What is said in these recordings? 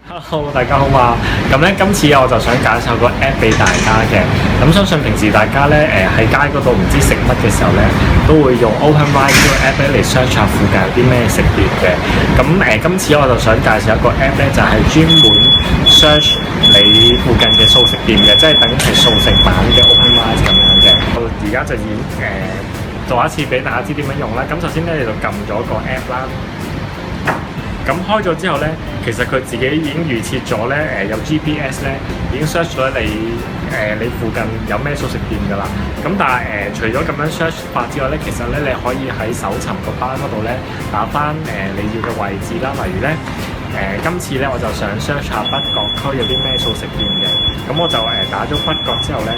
Hello，大家好啊！咁咧，今次我就想介紹個 app 俾大家嘅。咁相信平時大家咧喺街嗰度唔知食乜嘅時候咧，都會用 OpenRice 呢個 app 咧嚟 search 下附近有啲咩食店嘅。咁今次我就想介紹一個 app 咧，就係專門 search 你附近嘅素食店嘅，即係等於係素食版嘅 OpenRice 咁樣嘅。我而家就已經做一次俾大家知點樣用啦。咁首先咧，你就撳咗個 app 啦。咁開咗之後咧，其實佢自己已經預設咗咧，有 GPS 咧，已經 search 咗你附近有咩素食店㗎啦。咁但係除咗咁樣 search 法之外咧，其實咧你可以喺搜尋個班嗰度咧打返你要嘅位置啦。例如咧今次咧我就想 search 下北角區有啲咩素食店嘅。咁我就打咗北角之後咧。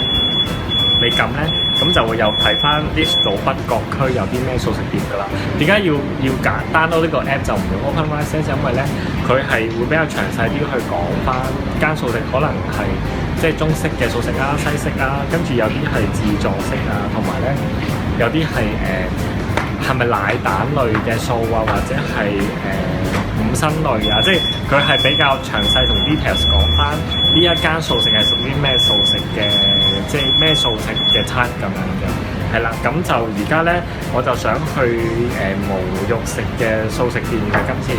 你撳咧，咁就會有睇翻 list 到北角區有啲咩素食店㗎啦。點解要download 呢個 app 就唔用 OpenRice 咧？就因為咧，佢係會比較詳細啲去講翻間素食，可能係即係中式嘅素食啊、西式啊，跟住有啲係自助式啊，同埋咧有啲係咪奶蛋類嘅素啊，或者係五辛類啊，即係佢係比較詳細同 details 講翻呢一間素食係屬於咩素食嘅，即係咩素食嘅餐咁樣嘅，係啦。咁就而家咧，我就想去無肉食嘅素食店嘅今次，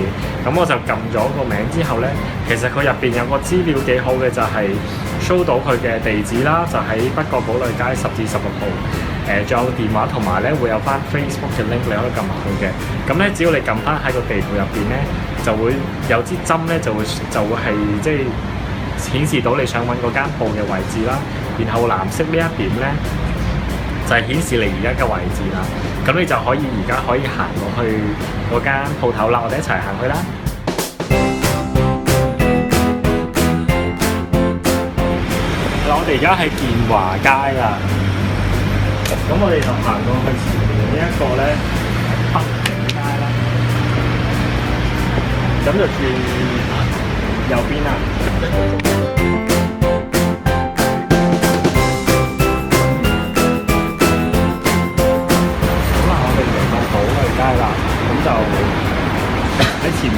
咁我就撳咗個名之後咧，其實佢入邊有個資料幾好嘅，就係 show 到佢嘅地址啦，就喺北角寶麗街10至16號。仲有個電話，同埋咧會有翻 Facebook 嘅 link，你可以撳入去嘅。咁咧，只要你撳翻喺個地圖入邊咧，就會有支針咧，就會係即係顯示到你想揾嗰間鋪嘅位置啦。然後藍色呢一點咧，就係顯示你而家嘅位置啦。咁你就可以而家可以行過去嗰間鋪頭啦，我哋一齊行去啦。我哋而家喺建華街啦。咁我哋就行過去前面呢一個咧北景街啦，咁就轉右邊啦。好啦，我哋嚟到寶麗街啦，咁就喺前面。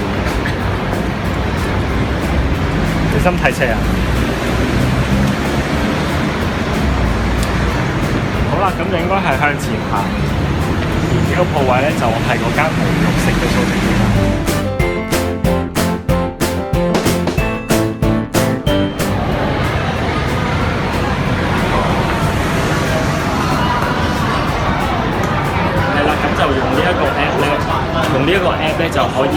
小心睇車啊！好啦，咁就應該係向前行，而呢個鋪位咧就係嗰間無肉食嘅素食店啦。係啦，咁就用呢一個 app 咧，就可以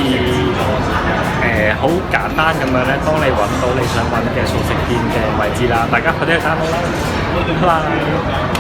好簡單咁樣咧，幫你揾到你想揾嘅素食店嘅位置啦。大家快啲去 download啦！拜拜。